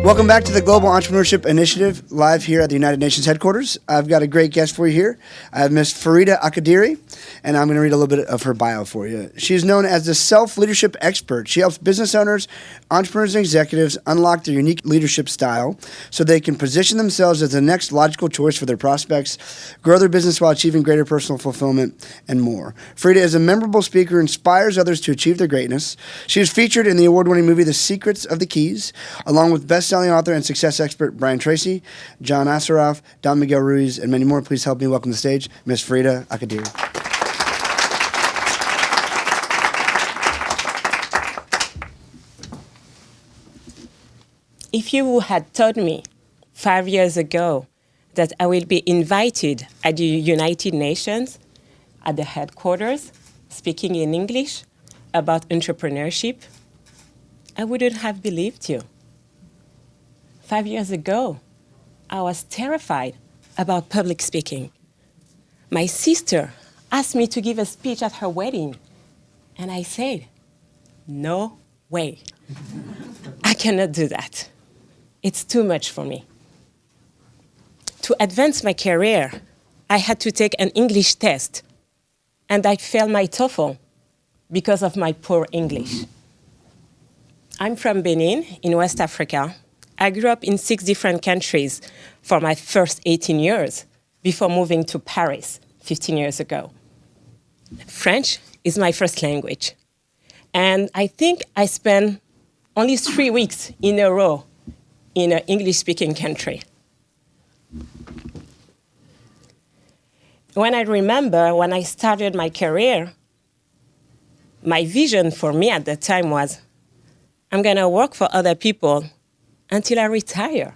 Welcome back to the Global Entrepreneurship Initiative, live here at the United Nations headquarters. I've got a great guest for you here. I have Miss Farida Akadiri, and I'm going to read a little bit of her bio for you. She's known as the self-leadership expert. She helps business owners, entrepreneurs, and executives unlock their unique leadership style so they can position themselves as the next logical choice for their prospects, grow their business while achieving greater personal fulfillment, and more. Farida is a memorable speaker who inspires others to achieve their greatness. She was featured in the award-winning movie The Secrets of the Keys, along with best-selling author and success expert Brian Tracy, John Assaraf, Don Miguel Ruiz, and many more. Please help me welcome to the stage Miss Farida Akadiri. If you had told me 5 years ago that I will be invited at the United Nations at the headquarters, speaking in English about entrepreneurship, I wouldn't have believed you. 5 years ago, I was terrified about public speaking. My sister asked me to give a speech at her wedding, and I said, no way. I cannot do that. It's too much for me. To advance my career, I had to take an English test, and I failed my TOEFL because of my poor English. I'm from Benin in West Africa. I grew up in 6 different countries for my first 18 years before moving to Paris 15 years ago. French is my first language. And I think I spent only 3 weeks in a row in an English-speaking country. When I remember when I started my career, my vision for me at the time was, I'm going to work for other people until I retire.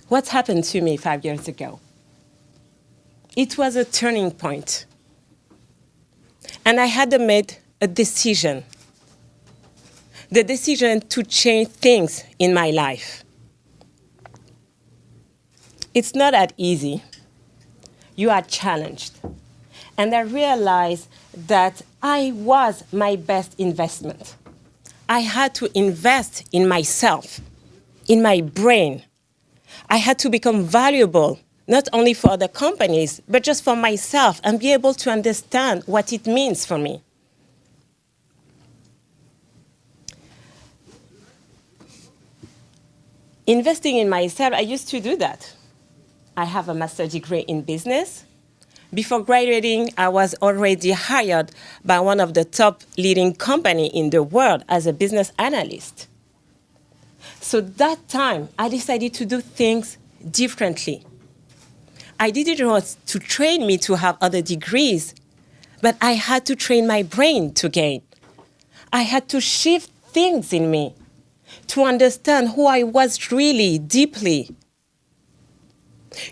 What happened to me 5 years ago? It was a turning point. And I had to make a decision. The decision to change things in my life. It's not that easy. You are challenged. And I realized that I was my best investment. I had to invest in myself, in my brain. I had to become valuable, not only for other companies, but just for myself, and be able to understand what it means for me. Investing in myself, I used to do that. I have a master's degree in business. Before graduating, I was already hired by one of the top leading companies in the world as a business analyst. So that time, I decided to do things differently. I didn't want to train me to have other degrees, but I had to train my brain to gain. I had to shift things in me to understand who I was really deeply.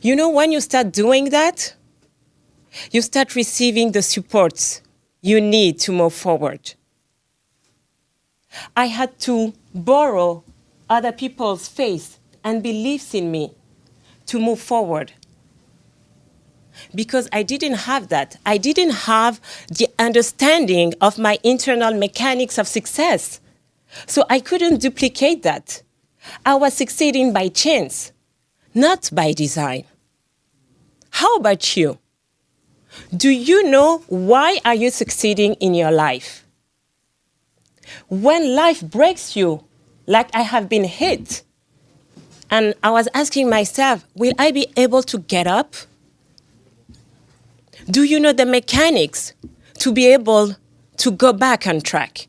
You know, when you start doing that, you start receiving the supports you need to move forward. I had to borrow other people's faith and beliefs in me to move forward. Because I didn't have that. I didn't have the understanding of my internal mechanics of success. So I couldn't duplicate that. I was succeeding by chance, not by design. How about you? Do you know why are you succeeding in your life? When life breaks you, like I have been hit, and I was asking myself, will I be able to get up? Do you know the mechanics to be able to go back on track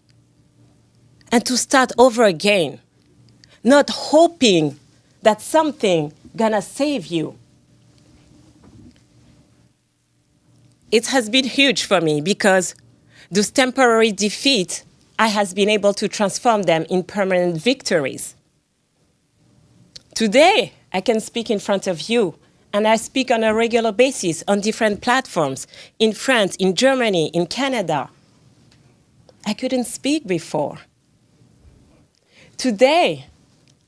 and to start over again, not hoping that something gonna save you? It has been huge for me because those temporary defeats, I has been able to transform them in permanent victories. Today, I can speak in front of you, and I speak on a regular basis on different platforms, in France, in Germany, in Canada. I couldn't speak before. Today,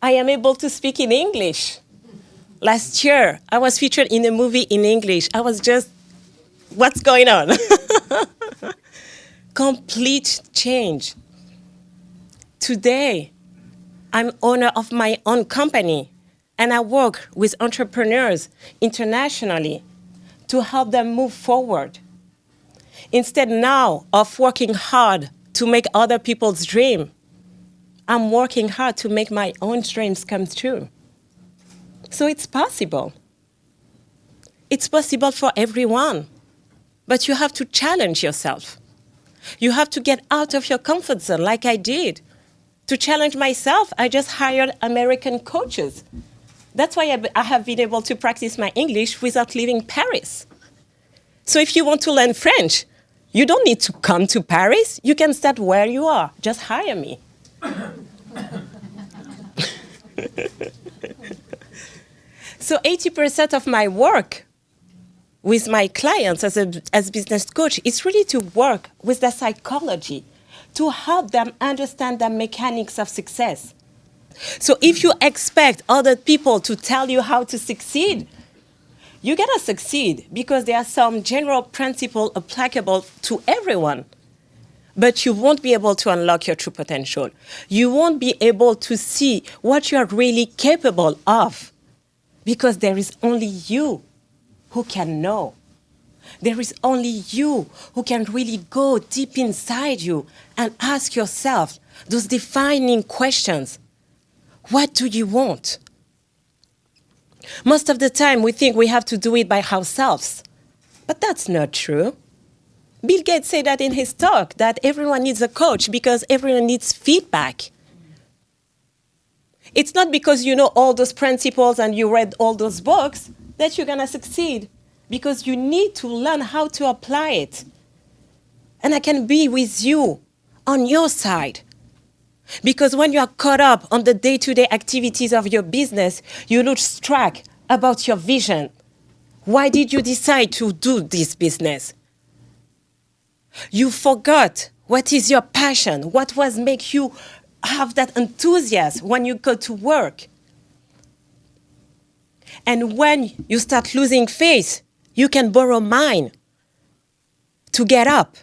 I am able to speak in English. Last year, I was featured in a movie in English. I was just, what's going on? Complete change. Today, I'm owner of my own company, and I work with entrepreneurs internationally to help them move forward. Instead now of working hard to make other people's dream, I'm working hard to make my own dreams come true. So it's possible. It's possible for everyone, but you have to challenge yourself. You have to get out of your comfort zone like I did. To challenge myself, I just hired American coaches. That's why I have been able to practice my English without leaving Paris. So if you want to learn French, you don't need to come to Paris. You can start where you are. Just hire me. So 80% of my work with my clients as business coach is really to work with the psychology, to help them understand the mechanics of success. So if you expect other people to tell you how to succeed, you're going to succeed because there are some general principles applicable to everyone. But you won't be able to unlock your true potential. You won't be able to see what you are really capable of because there is only you who can know. There is only you who can really go deep inside you and ask yourself those defining questions. What do you want? Most of the time, we think we have to do it by ourselves. But that's not true. Bill Gates said that in his talk, that everyone needs a coach because everyone needs feedback. It's not because you know all those principles and you read all those books that you're going to succeed, because you need to learn how to apply it. And I can be with you on your side. Because when you are caught up on the day-to-day activities of your business, you lose track about your vision. Why did you decide to do this business? You forgot what is your passion, what was make you have that enthusiasm when you go to work. And when you start losing faith, you can borrow mine to get up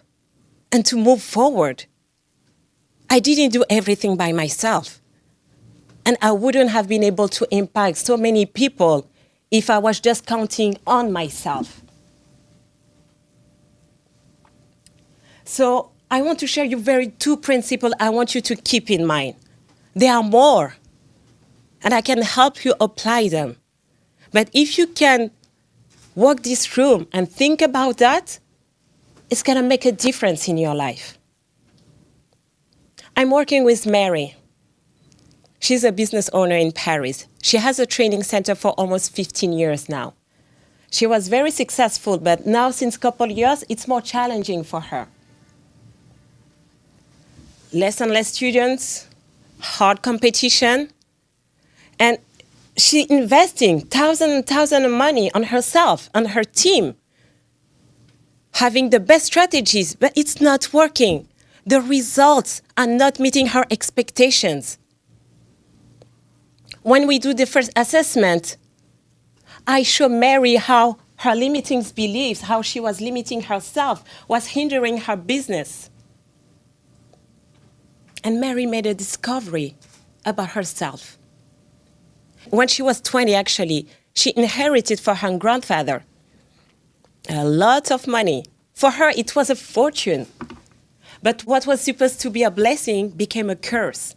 and to move forward. I didn't do everything by myself. And I wouldn't have been able to impact so many people if I was just counting on myself. So I want to share you two principles I want you to keep in mind. There are more, and I can help you apply them. But if you can walk this room and think about that, it's going to make a difference in your life. I'm working with Mary. She's a business owner in Paris. She has a training center for almost 15 years now. She was very successful, but now since a couple of years, it's more challenging for her. Less and less students, hard competition, and she's investing thousands and thousands of money on herself, on her team, having the best strategies, but it's not working. The results are not meeting her expectations. When we do the first assessment, I show Mary how her limiting beliefs, how she was limiting herself, was hindering her business. And Mary made a discovery about herself. When she was 20, actually, she inherited from her grandfather a lot of money. For her, it was a fortune. But what was supposed to be a blessing became a curse.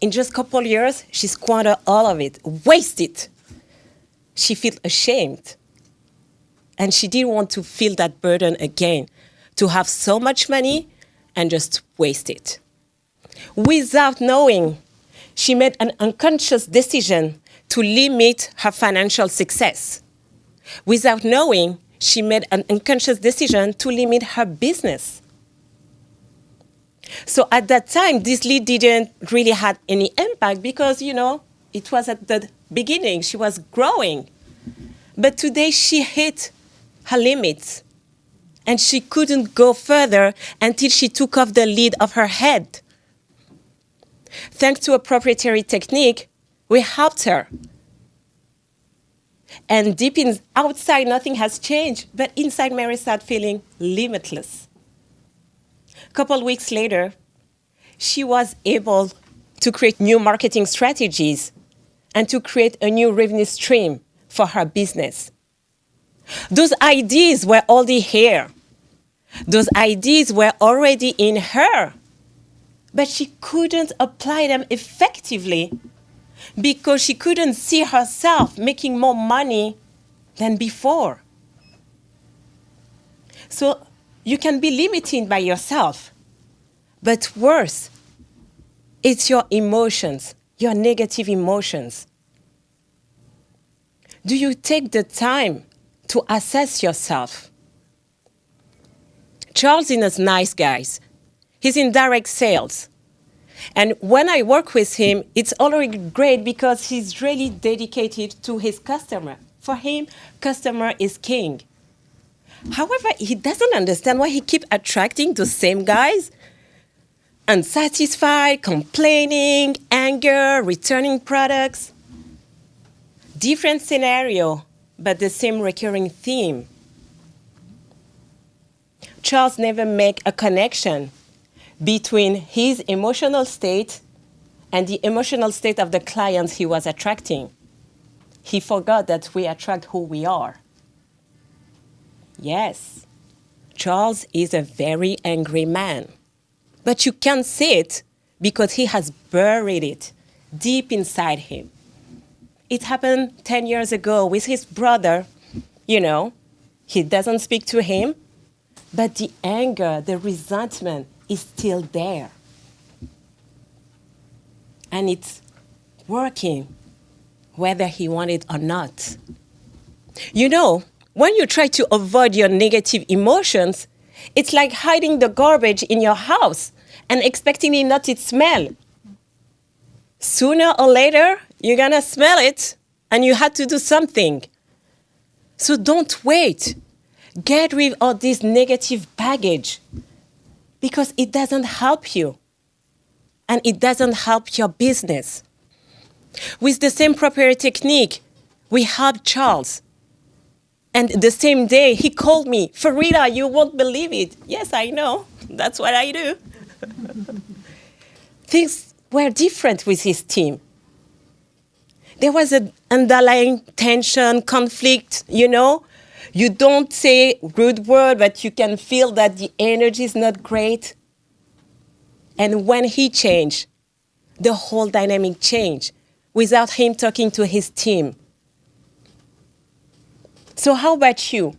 In just a couple of years, she squandered all of it, wasted. She felt ashamed. And she didn't want to feel that burden again, to have so much money and just waste it. Without knowing, she made an unconscious decision to limit her financial success. Without knowing, she made an unconscious decision to limit her business. So at that time, this lead didn't really have any impact because, it was at the beginning. She was growing. But today she hit her limits. And she couldn't go further until she took off the lid of her head. Thanks to a proprietary technique, we helped her. And deep outside, nothing has changed. But inside, Mary started feeling limitless. A couple weeks later, she was able to create new marketing strategies and to create a new revenue stream for her business. Those ideas were already here. Those ideas were already in her, but she couldn't apply them effectively because she couldn't see herself making more money than before. So you can be limited by yourself, but worse, it's your emotions, your negative emotions. Do you take the time to assess yourself? Charles is a nice guy. He's in direct sales. And when I work with him, it's already great because he's really dedicated to his customer. For him, customer is king. However, he doesn't understand why he keeps attracting the same guys. Unsatisfied, complaining, anger, returning products. Different scenario, but the same recurring theme. Charles never made a connection between his emotional state and the emotional state of the clients he was attracting. He forgot that we attract who we are. Yes, Charles is a very angry man. But you can't see it because he has buried it deep inside him. It happened 10 years ago with his brother. You know, he doesn't speak to him, but the anger, the resentment is still there. And it's working whether he wanted or not. You know, when you try to avoid your negative emotions, it's like hiding the garbage in your house and expecting it not to smell. Sooner or later, you're gonna smell it and you had to do something. So don't wait. Get rid of this negative baggage because it doesn't help you and it doesn't help your business. With the same proper technique, we helped Charles. And the same day, he called me, Farida, you won't believe it. Yes, I know. That's what I do. Things were different with his team. There was an underlying tension, conflict, you know. You don't say rude word, but you can feel that the energy is not great. And when he changed, the whole dynamic changed without him talking to his team. So how about you?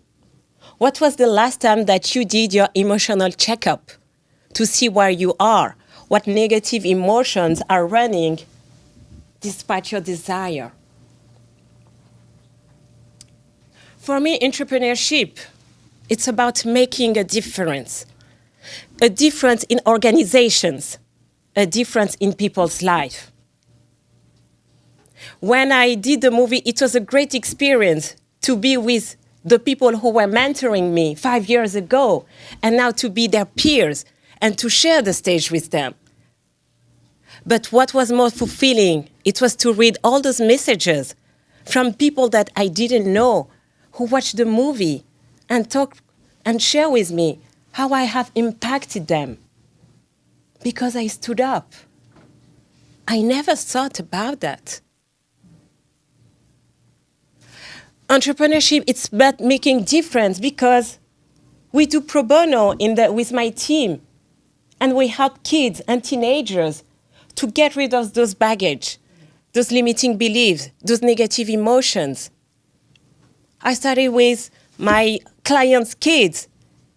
What was the last time that you did your emotional checkup to see where you are? What negative emotions are running despite your desire? For me, entrepreneurship, it's about making a difference in organizations, a difference in people's life. When I did the movie, it was a great experience to be with the people who were mentoring me 5 years ago, and now to be their peers and to share the stage with them. But what was more fulfilling, it was to read all those messages from people that I didn't know, who watched the movie and talk and share with me how I have impacted them. Because I stood up. I never thought about that. Entrepreneurship, it's about making difference because we do pro bono with my team. And we help kids and teenagers to get rid of those baggage, those limiting beliefs, those negative emotions. I started with my clients' kids,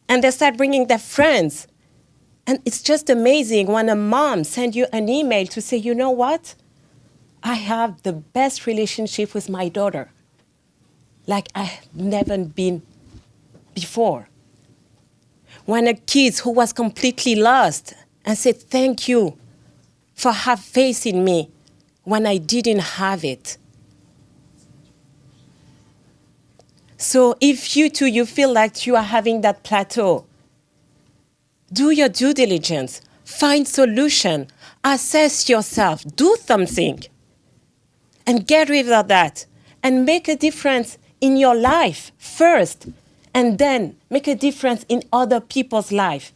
and they start bringing their friends. And it's just amazing when a mom sends you an email to say, you know what? I have the best relationship with my daughter, like I've never been before. When a kid who was completely lost and said, thank you for having faith in me when I didn't have it. So if you too, you feel like you are having that plateau, do your due diligence, find solution, assess yourself, do something, and get rid of that, and make a difference in your life first, and then make a difference in other people's life.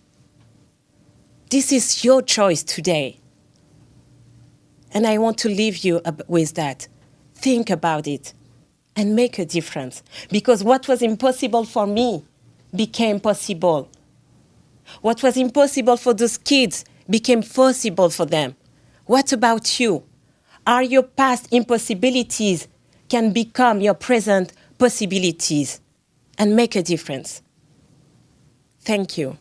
This is your choice today. And I want to leave you with that. Think about it and make a difference. Because what was impossible for me became possible. What was impossible for those kids became possible for them. What about you? Are your past impossibilities can become your present possibilities and make a difference? Thank you.